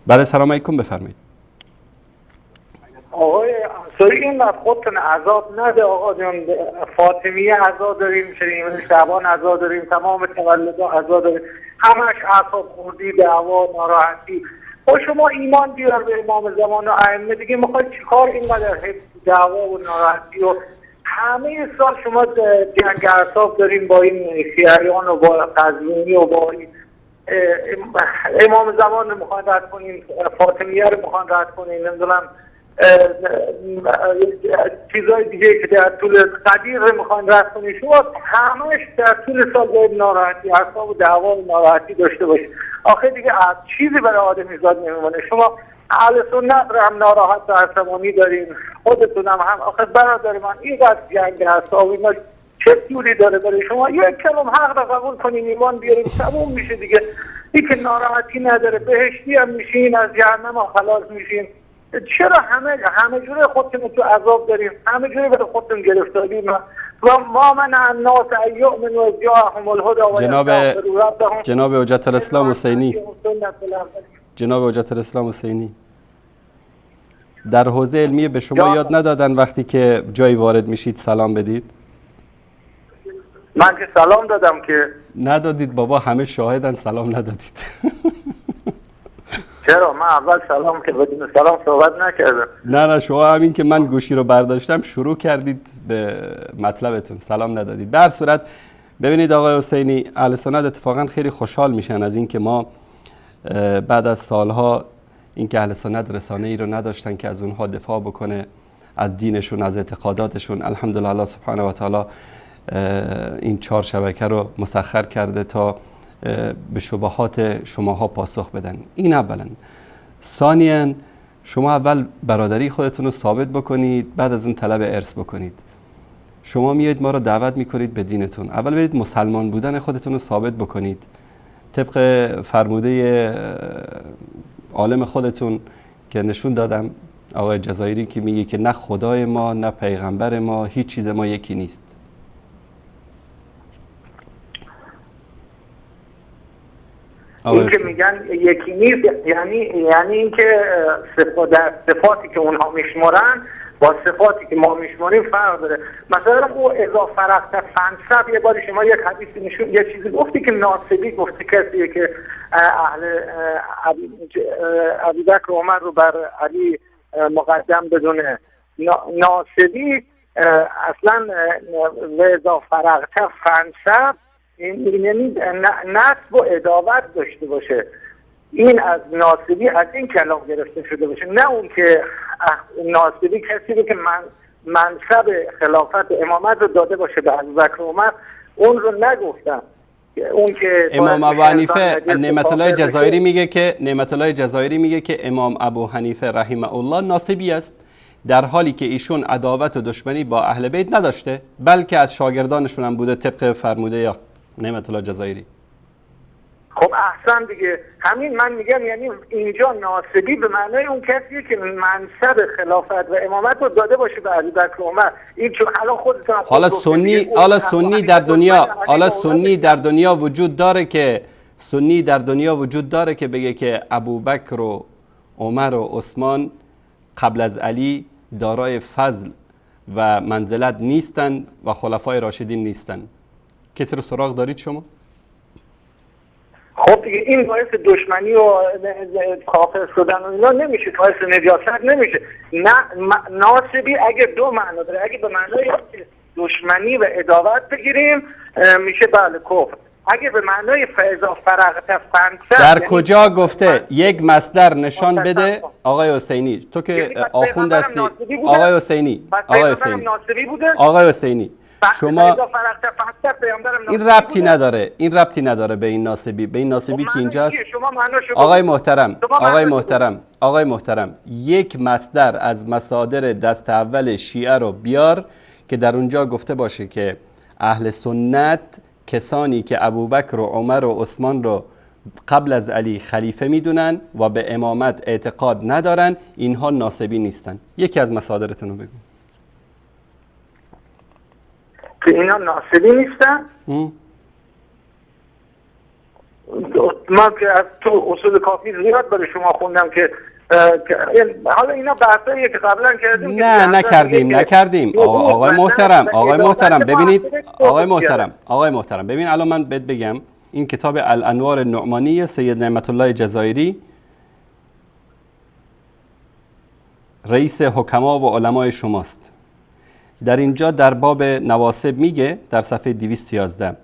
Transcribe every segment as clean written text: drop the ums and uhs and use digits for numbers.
بله سلام علیکم بفرمایید. آقای انصاری اینقدر خودتون عذاب نده آقا جان. فاطمیه عزا داریم، شعبان عزا داریم، تمام تولدها عزا داریم، همش اعصاب خوردی، دعوا، ناراحتی. خب شما ایمان بیار به امام زمان و ائمه دیگه. میخواید چیکار اینقدر دعوا و ناراحتی و همه سال شما جنگ اعصاب داریم با این شیعیان و با قزوینی و با این امام زمان رو میخوان رد کنین، فاطمیه رو میخوان رد کنین، نمیدونم چیزای دیگه که در طول قدیر رو میخوان رد کنین. شما همش در طول سال باید ناراحتی، اعصاب و دعوا و ناراحتی داشته باشید. آخه دیگه چیزی برای آدمی زاد نمیمونه. شما اهل سنت رو هم ناراحت و عصبانی دارین، خودتون هم آخه برادر من اینقدر جنگ اعصاب اینا چه جوری داره برای شما؟ یک کلمه حق رو قبول کنین، ایمان بیارین، تموم میشه دیگه. این که ناراحتی نداره، بهشتی هم میشین، از جهنم هم خلاص میشین. چرا همه جوره خودتون تو عذاب داریم؟ همه جوره برای خودتون گرفتاریم. و ما من الناس ایؤمن و جاءهم الهدی جناب حجت الاسلام حسینی، جناب حجت الاسلام حسینی در حوزه علمی به شما یاد ندادن وقتی که جایی وارد میشید سلام بدید؟ من که سلام دادم که ندادید بابا، همه شاهدن سلام ندادید. چرا؟ من اول سلام که بدون سلام صحبت نکردم. نه شما همین که من گوشی رو برداشتم شروع کردید به مطلبتون، سلام ندادید. به هر صورت ببینید آقای حسینی، اهل سنت اتفاقا خیلی خوشحال میشن از اینکه ما بعد از سالها اینکه اهل سنت رسانه ای رو نداشتن که از اونها دفاع بکنه، از دینشون، از اعتقاداتشون. الحمدلله الله سبحانه و تعالی این 4 شبکه رو مسخر کرده تا به شبهات شماها پاسخ بدن. این اولا. ثانیاً شما اول برادری خودتون رو ثابت بکنید، بعد از اون طلب ارث بکنید. شما میایید ما رو دعوت میکنید به دینتون، اول برید مسلمان بودن خودتون رو ثابت بکنید طبق فرموده عالم خودتون که نشون دادم، آقای جزایری، که میگه که نه خدای ما نه پیغمبر ما، هیچ چیز ما یکی نیست. این که میگن یکی نیست یعنی اینکه صفاتی که اونها میشمارن با صفاتی که ما میشماریم فرق داره. مثلا او اذا فرغت فانصب، یه بار شما یک حدیثی نشون، یه چیزی گفتی که ناصبی گفته کسیه که اهل ابوبکر و عمر رو بر علی مقدم بدونه. ناصبی اصلا و اذا فرغت فانصب یعنی نصب و اداوت داشته باشه. این از ناصبی از این کلام گرفته شده باشه، نه اون که ناصبی کسی رو که منصب خلافت و امامت رو داده باشه به ابوبکر و عمر، اون رو نگفتم. اون که امام ابو حنیفه، نعمت الله جزایری میگه که امام ابو حنیفه رحمه الله ناصبی است، در حالی که ایشون عداوت و دشمنی با اهل بیت نداشته، بلکه از شاگردانشون هم بوده طبق فرموده نعمت الله جزایری. خب احسن دیگه، همین من میگم. یعنی اینجا ناصبی به معنای اون کسیه که منصب خلافت و امامت رو داده باشه به ابوبکر و عمر. این چون الان خودتون حالا سنی در دنیا وجود داره که بگه که ابوبکر و عمر و عثمان قبل از علی دارای فضل و منزلت نیستن و خلفای راشدین نیستن. کسی رو سراغ دارید شما؟ خب دیگه این باعث دشمنی و کافر شدن و اینا نمیشه، باعث نجاست نمیشه. نه ناصبی اگه دو معنا داره، اگه به معنای دشمنی و عداوت بگیریم میشه بله کفر. اگه به معنای فاذا فرغت فانصب، در کجا گفته؟ یک مصدر نشان بده آقای حسینی، تو که آخوند هستی. آقای حسینی شما این ربطی نداره به این ناصبی که اینجاست. آقای محترم یک مصدر از مصادر دست اول شیعه رو بیار که در اونجا گفته باشه که اهل سنت کسانی که ابوبکر و عمر و عثمان رو قبل از علی خلیفه میدونن و به امامت اعتقاد ندارن، اینها ناصبی نیستن. یکی از مصادرتون رو بگو که اینا ناصبی نیستن. من که از تو اصول کافی زیاد برای شما خوندم که حالا اینا بحثاییه که قبلا کردیم. نه نکردیم. آقای محترم ببینید، آقای محترم ببین، الان من بهت بگم این کتاب الانوار النعمانی سید نعمت الله جزایری، رئیس حکما و علمای شماست. در اینجا در باب نواسب میگه، در صفحه 211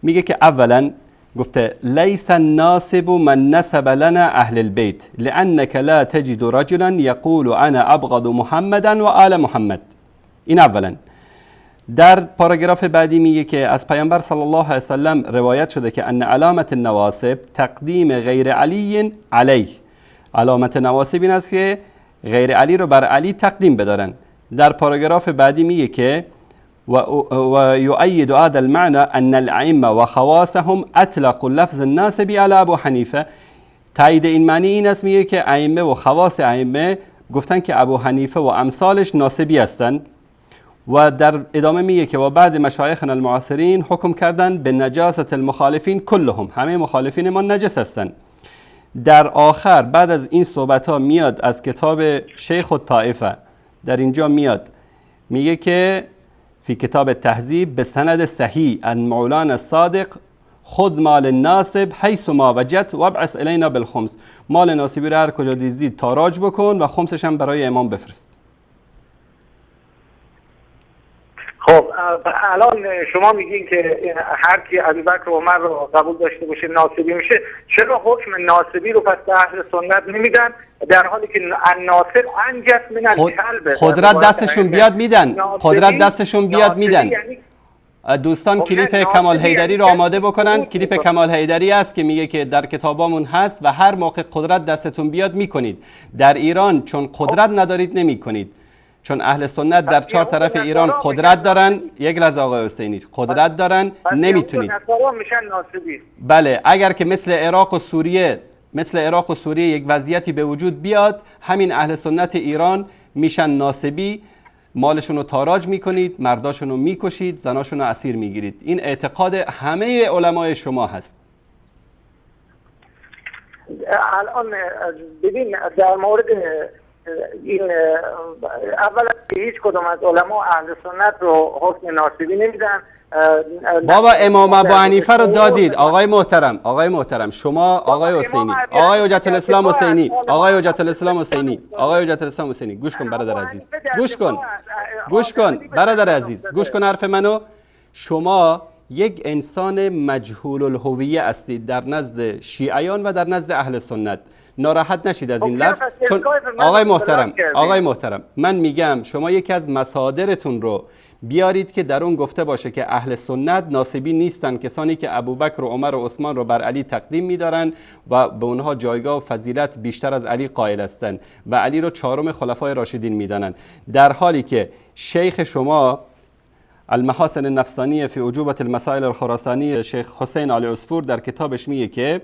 میگه که اولا گفته لیس الناصب من نسب لنا اهل البيت لانك لا تجد رجلا يقول انا ابغض محمدا و آل محمد. این اولا. در پاراگراف بعدی میگه که از پیامبر صلی الله علیه وسلم روایت شده که ان علامت النواسب تقدیم غیر علی علیه. علامت نواسب این است که غیر علی رو بر علی تقدیم بدارن. در پاراگراف بعدی میگه که و یؤید هذا المعنى ان الائمه و خواصهم اطلقوا لفظ الناسب على ابو حنیفه. تایید این معنی این است میگه که ائمه و خواص ائمه گفتن که ابو حنیفه و امثالش ناسبی هستند. و در ادامه میگه که و بعد مشایخنا المعاصرین حکم کردن به نجاست المخالفین کلهم، همه مخالفین ما نجس هستند. در آخر بعد از این صحبت ها میاد از کتاب شیخ الطائفه، در اینجا میاد میگه که فی کتاب تهذیب به سند صحیح ان مولانا الصادق خود مال ناسب حیث ما وجدت و ابعث الینا بالخمس. مال ناسبی رو هر کجا دیدی تاراج بکن و خمسش هم برای امام بفرست. خب الان شما میگین که هر کی ابوبکر و عمر رو قبول داشته باشه ناصبی میشه، چرا حکم ناصبی رو پس به اهل سنت نمیدن در حالی که الناصب انجس من الکلب؟ قدرت دستشون بیاد میدن، قدرت دستشون بیاد میدن. دوستان کلیپ کمال حیدری رو آماده بکنن. کلیپ کمال حیدری است که میگه که در کتابامون هست و هر موقع قدرت دستتون بیاد میکنید. در ایران چون قدرت ندارید نمیکنید، چون اهل سنت در چهار طرف ایران قدرت دارن. یک لحظه آقای حسینی، قدرت دارن، نمیتونید. بله، اگر که مثل عراق و سوریه یک وضعیتی به وجود بیاد، همین اهل سنت ایران میشن ناصبی، مالشون رو تاراج میکنید، مرداشون رو میکشید، زناشون رو اسیر میگیرید. این اعتقاد همه علمای شما هست. الان ببین در مورد این اولا هیچ کدوم از علما اهل سنت رو حکم ناصبی نمیدن. بابا امام ابو حنیفه رو دادید. آقای محترم شما، آقای حسینی، آقای حجت الاسلام حسینی، آقای حجت الاسلام حسینی، گوش کن برادر عزیز، گوش کن برادر عزیز، گوش کن حرف منو. شما یک انسان مجهول الهویه هستید در نزد شیعیان و در نزد اهل سنت. ناراحت نشید از این لفظ، چون آقای محترم من میگم شما یکی از مصادرتون رو بیارید که در اون گفته باشه که اهل سنت ناصبی نیستن کسانی که ابوبکر و عمر و عثمان رو بر علی تقدیم میدارن و به اونها جایگاه و فضیلت بیشتر از علی قائل هستند و علی رو چهارم خلفای راشدین میدانن، در حالی که شیخ شما المحاسن النفسانیه فی اجوبه المسائل الخراسانی شیخ حسین آل عصفور در کتابش میگه که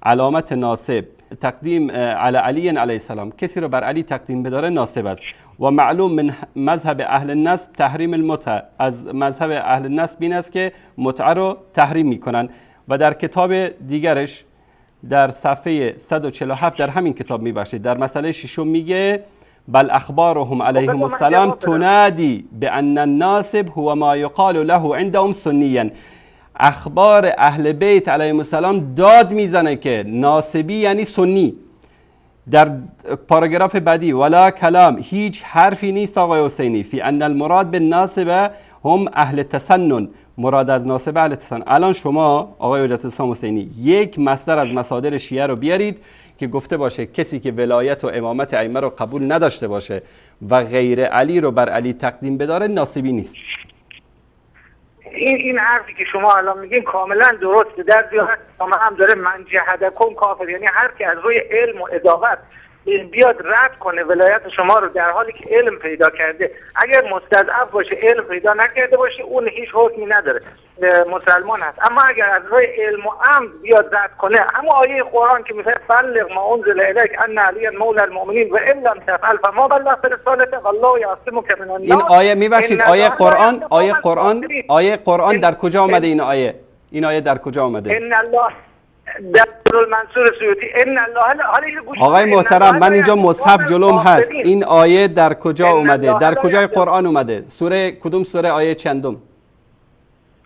علامت ناصب تقدیم علی علی علیه السلام، کسی رو بر علی تقدیم بداره ناصب است. و معلوم من مذهب اهل النسب تحریم المتعه، از مذهب اهل النسب این است که متعه رو تحریم میکنن. و در کتاب دیگرش در صفحه 147 در همین کتاب میبخشید در مسئله ششم میگه بل اخبارهم علیهم السلام تنادی بان الناصب هو ما یقال له عندهم سنیا. اخبار اهل بیت علیهم السلام داد میزنه که ناصبی یعنی سنی. در پاراگراف بعدی ولا کلام، هیچ حرفی نیست آقای حسینی، فی ان المراد بالناصبه هم اهل تسنن، مراد از ناصبه اهل تسنن. الان شما آقای حجت الاسلام حسینی یک مصدر از مصادر شیعه رو بیارید که گفته باشه کسی که ولایت و امامت ائمه رو قبول نداشته باشه و غیر علی رو بر علی تقدیم بداره ناصبی نیست. این حرفی که شما الان میگین کاملا درسته. در زیاد هم داره من جهدکم کافر، یعنی هر کی از روی علم و ادابت بیاد رد کنه ولایت شما رو در حالی که علم پیدا کرده. اگر مستضعف باشه علم پیدا نکرده باشه اون هیچ حکمی نداره، مسلمان هست. اما اگر از راه علم و عمد بیاد رد کنه، اما آیه قرآن که میگه بلغ ما انزل الیک ان علی مولا المؤمنین و ان لم تفعل فما بلغت رسالته والله یعصمک من الناس. این آیه میبخشید آیه قرآن در کجا آمده؟ این آیه در کجا آمده؟ ان الله در المنصور سیوطی ان الله. آقای محترم من اینجا مصحف جلوم هست، این آیه در کجا اومده؟ در کجای قرآن اومده؟ سوره کدوم سوره؟ آیه چندم؟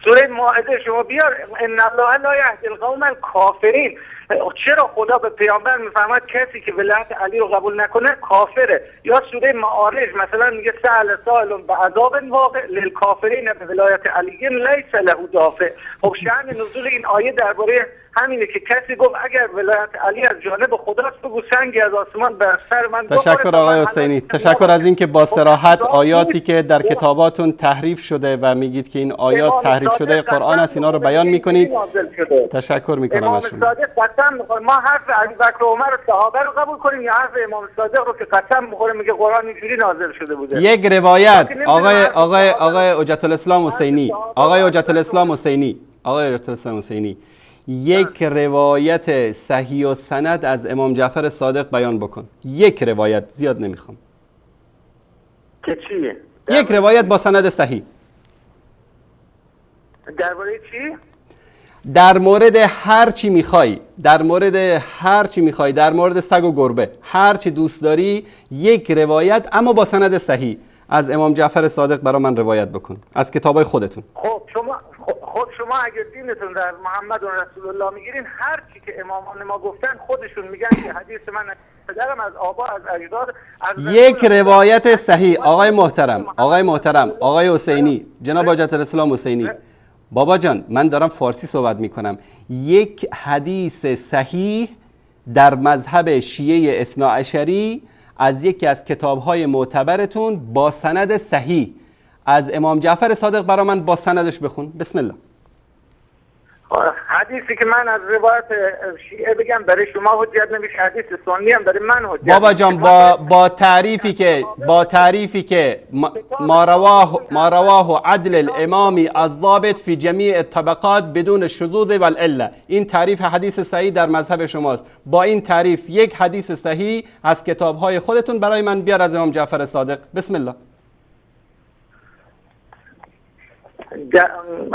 سوره مائده. شما بیار ان الله لا یهدی القوم الکافرین. چرا خدا به پیامبر میفرماد کسی که ولایت علی رو قبول نکنه کافره؟ یا سوره معارج مثلا میگه سأل سائل بعذاب واقع للکافرین به ولایت علی لیس له دافع. خب شأن نزول این آیه درباره همینه که کسی گفت اگر ولایت علی از جانب خداست بگو سنگی از آسمان بر سر من. تشکر آقای حسینی، تشکر از اینکه با صراحت آیاتی که در کتاباتون تحریف شده و میگید که این آیات تحریف شده قرآن است اینا رو بیان میکنید. تشکر میکنم از شما. ما حرف ابی بکر و عمر و صحابه رو قبول کنیم یا حرف امام صادق رو که قسم میخوره میگه قرآن اینجوری نازل شده بوده؟ یک روایت آقای حجت الاسلام حسینی یک روایت صحیح و سند از امام جعفر صادق بیان بکن. یک روایت، زیاد نمیخوام. که چیه؟ یک روایت با سند صحیح. درباره چی؟ در مورد هر چی میخوای، در مورد سگ و گربه، هر چی دوست داری، یک روایت اما با سند صحیح از امام جعفر صادق برای من روایت بکن از کتابای خودتون. خب شما اگر دینتون در محمد و رسول الله میگیرین، هر چی که امامان ما گفتن خودشون میگن که حدیث من پدرم از آبا از اجداد از یک روایت صحیح. آقای محترم آقای حسینی، جناب حجت الاسلام حسینی، بابا جان من دارم فارسی صحبت میکنم. یک حدیث صحیح در مذهب شیعه اثناعشری از یکی از کتاب‌های معتبرتون با سند صحیح از امام جعفر صادق برای من با سندش بخون. بسم الله. حدیثی که من از روایت شیعه بگم برای شما حجت نمیشه، حدیث سنی هم برای من حجت. بابا جان با تعریفی که ما رواه عدل الامامی الضابط فی جمیع الطبقات بدون شذوذ والعله، این تعریف حدیث صحیح در مذهب شماست. با این تعریف یک حدیث صحیح از کتاب‌های خودتون برای من بیار از امام جعفر صادق. بسم الله.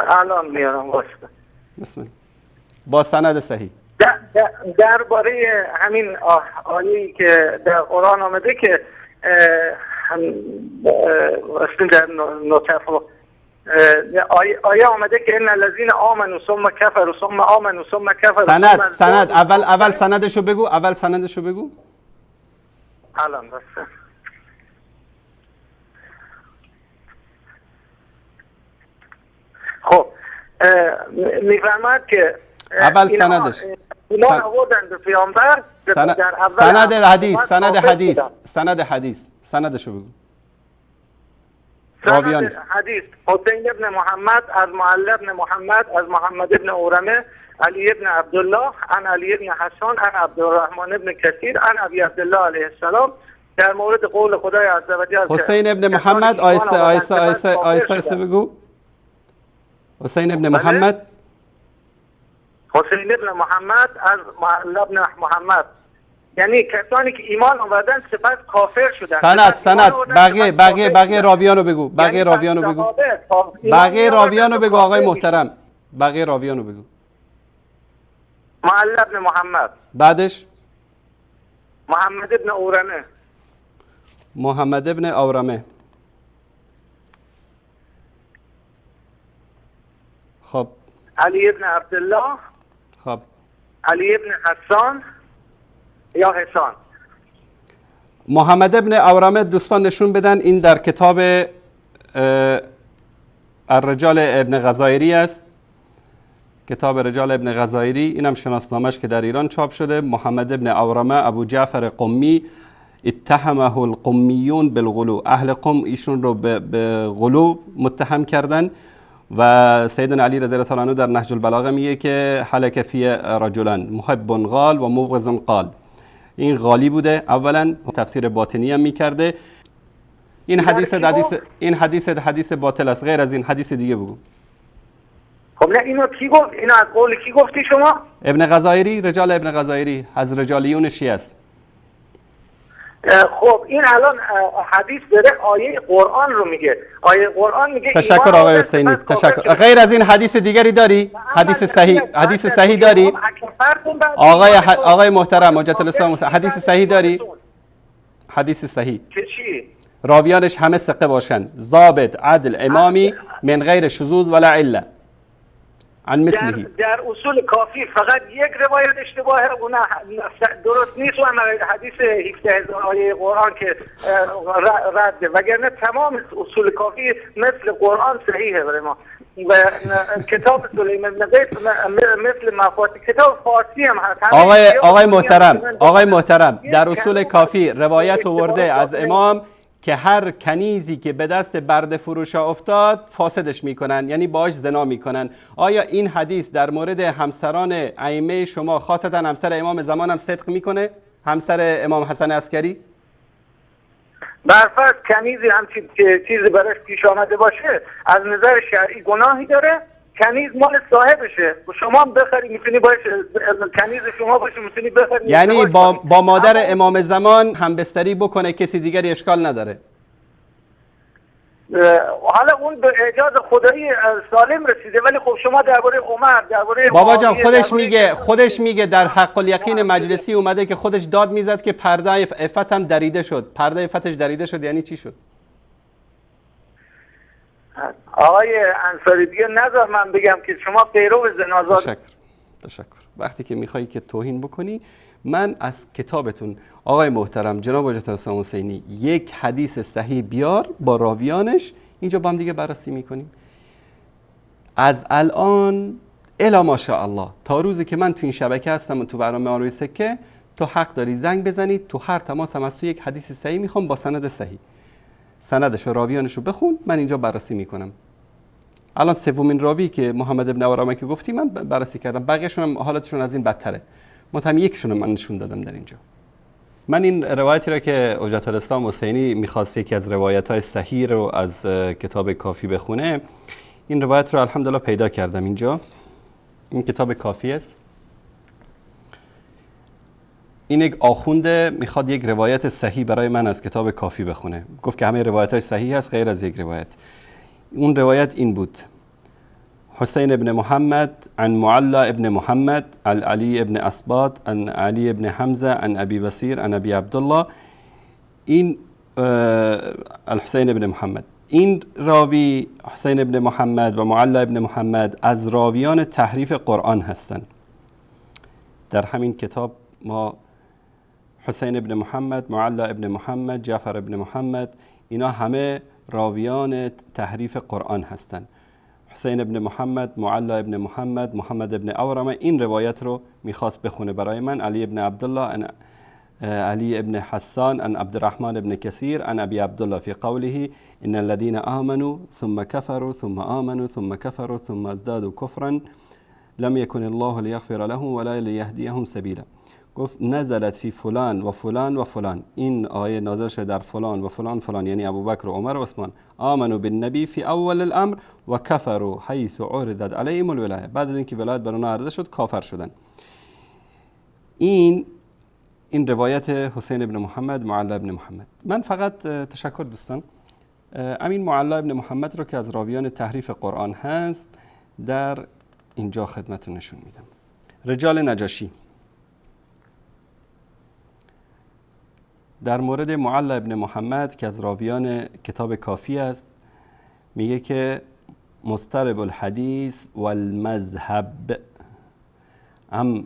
الان میارم واسه. بسم الله. با سند صحیح. درباره همین آیه‌ای که در قرآن آمده که در نطفه آیه آمده که ان الذين آمنوا ثم كفروا ثم آمنوا ثم كفروا. سند اول سندشو بگو. الان بس. خب میفرماد که اول سندش اینا آوردن به پیامبر سند حدیث سندشو بگو. راویان حدیث حسین ابن محمد از معل ابن محمد از محمد ابن اورمه علی ابن عبدالله عن علی ابن حسان عن عبدالرحمن ابن کثیر عن ابی عبدالله علیه السلام در مورد قول خدای عزوجل. حسین ابن محمد آیسته بگو. حسین ابن محمد از معل ابن محمد، یعنی کسانی که ایمان آوردن سپس کافر شدن. سند بقیه راویانو بگو. بقیه راویانو بگو آقای محترم. بقیه راویانو بگو. معل ابن محمد، بعدش محمد ابن اورمه. خب علی ابن عبدالله، خب علی ابن حسان یا حسان. محمد ابن اورمه دوستان نشون بدن این در کتاب الرجال ابن غزایری است. کتاب رجال ابن غزایری، اینم شناسنامش که در ایران چاپ شده. محمد ابن اورمه ابو جعفر قمی اتهمه القمیون بالغلو، اهل قم ایشون رو به غلو متهم کردن و سیدنا علی رضی الله عنه در نهج البلاغه میگه که حلک فی رجلان محب قال و مبغض قال، این غالی بوده. اولا تفسیر باطنی هم میکرده. این حدیث باطل است. غیر از این حدیث دیگه بگو. خب نه اینو کی گفت؟ اینو از قول کی گفتی شما؟ ابن غزایری، رجال ابن غزایری از رجالیون شیعه است. خب این الان حدیث داره آیه قرآن رو میگه. آیه قرآن میگه تشکر آقای حسینی، تشکر. غیر از این حدیث دیگری داری؟ حدیث صحیح داری؟ آقای محترم حجت الاسلام، حدیث صحیح داری؟ حدیث صحیح که چی؟ راویانش همه ثقه باشن، ضابط، عدل، امامی، من غیر شذوذ ولا عله عن مثله. در اصول کافی فقط یک روایت اشتباهه، اون درست نیست، و حدیث 17000 آیه قرآن که رده، وگرنه تمام اصول کافی مثل قرآن صحیحه برای ما. و کتاب سلیمان بن قیس مثل مفاتیح، کتاب فارسی هم هست. آقای محترم در اصول کافی روایت آورده از امام که هر کنیزی که به دست برده فروشا افتاد فاسدش میکنن، یعنی باش زنا میکنن. آیا این حدیث در مورد همسران ائمه شما، خاصتا همسر امام زمان هم صدق میکنه؟ همسر امام حسن عسکری؟ برفرض کنیزی هم چیزی براش پیش آمده باشه، از نظر شرعی گناهی داره، کنیز مال صاحبشه، شما هم بخری میتونی باشه، کنیز شما باشه میتونی بخری. یعنی با مادر امام زمان هم بستری بکنه کسی دیگری اشکال نداره؟ حالا اون به اجاز خدایی سالم رسیده، ولی خب شما درباره عمر، درباره بابا جان خودش میگه در حق الیقین مجلسی اومده که خودش داد میزد که پرده عفت هم دریده شد. پرده عفتش دریده شد یعنی چی شد؟ آقای انصاری دیگه نذار من بگم که شما پیرو زنازاد. تشکر. وقتی که میخوایی که توهین بکنی، من از کتابتون آقای محترم جناب حجت الاسلام حسینی یک حدیث صحیح بیار با راویانش، اینجا با هم دیگه بررسی میکنیم. از الان الا ماشاءالله تا روزی که من تو این شبکه هستم و تو برنامه آروی سکه، تو حق داری زنگ بزنید، تو هر تماس هم از تو یک حدیث صحیح میخوام با سند صحیح، سندش و راویانش رو بخون، من اینجا بررسی میکنم. الان سومین راوی که محمد ابن ابراهیم که گفتی من بررسی کردم، بقیه‌شون هم حالتشون از این بدتره. متهم یکشون من نشون دادم در اینجا. من این روایتی را که حجت الاسلام حسینی میخواست یکی از روایت‌های صحیح رو از کتاب کافی بخونه، این روایت رو الحمدلله پیدا کردم اینجا. این کتاب کافی است. این یک آخونده میخواد یک روایت صحیح برای من از کتاب کافی بخونه. گفت که همه روایت‌های صحیح هست غیر از یک روایت. اون روایت این بود: حسین ابن محمد عن معلا ابن محمد عن علی ابن اسباط عن علی ابن حمزه عن ابی بصیر عن ابی عبدالله. این الحسین ابن محمد، این راوی حسین ابن محمد و معلا ابن محمد از راویان تحریف قرآن هستند. در همین کتاب ما حسین ابن محمد، معلا ابن محمد، جعفر ابن محمد، اینا همه راویان تحریف قرآن هستند. حسین ابن محمد، معلا ابن محمد، محمد ابن اورمه این روایت رو میخواست بخونه برای من. علی ابن عبدالله علی ابن حسان عن عبد الرحمن ابن كثير عن ابي عبد الله في قوله ان الذين آمنوا ثم كفروا ثم آمنوا ثم كفروا ثم ازدادوا كفرا لم يكن الله ليغفر لهم ولا ليهديهم سبيلا. گفت نزلت فی فلان و فلان و فلان، این آیه نازل شده در فلان و فلان فلان، یعنی ابوبکر و عمر و عثمان. آمنوا بالنبی فی اول الامر و کفروا حیث عرضت علیهم الولایه، بعد از اینکه ولایت بر اونها عرضه شد کافر شدن. این روایت حسین ابن محمد، معلا ابن محمد. من فقط تشکر دوستان، امین معلا ابن محمد رو که از راویان تحریف قرآن هست در اینجا خدمتتون نشون میدم. رجال نجاشی در مورد معلا ابن محمد که از راویان کتاب کافی است میگه که مضطرب الحدیث والمذهب، هم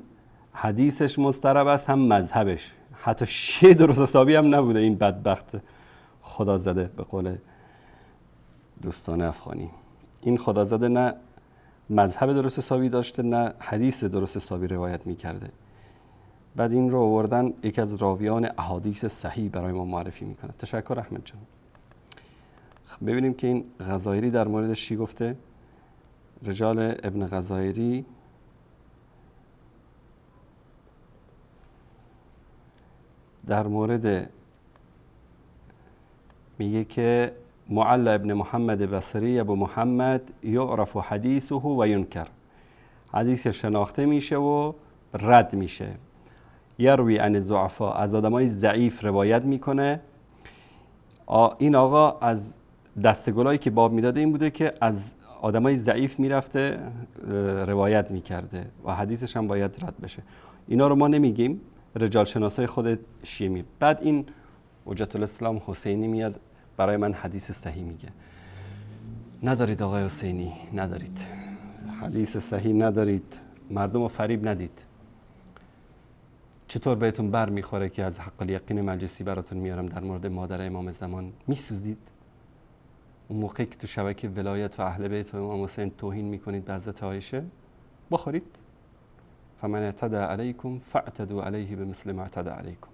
حدیثش مضطرب است هم مذهبش. حتی شیء درست حسابی هم نبوده این بدبخت خدا زده، به قول دوستان افغانی. این خدا زده نه مذهب درست حسابی داشته نه حدیث درست حسابی روایت میکرده. بعد این رو آوردن یکی از راویان احادیث صحیح برای ما معرفی میکنه. تشکر احمد جان. ببینیم که این غزایری در موردش چی گفته. رجال ابن غزایری در مورد میگه که معل ابن محمد بصری ابو محمد یعرف حدیثه و ینکر، حدیث شناخته میشه و رد میشه. یروی عن الضعفاء، از آدمای ضعیف روایت میکنه. این آقا از دستگلایی که باب میداده این بوده که از آدمای ضعیف میرفته روایت میکرده و حدیثش هم باید رد بشه. اینا رو ما نمیگیم، رجال شناسای خود شیعه می. بعد این حجت الاسلام حسینی میاد برای من حدیث صحیح میگه. ندارید آقای حسینی، ندارید، حدیث صحیح ندارید، مردم رو فریب ندید. چطور بهتون بر میخوره که از حق الیقین مجلسی براتون میارم در مورد مادر امام زمان میسوزید؟ اون موقعی که تو شبکه ولایت و اهل بیت و امام حسین توهین میکنید به حضرت عایشه، بخورید. فمن اعتدى علیکم فاعتدوا علیه بمثل ما اعتدى علیکم.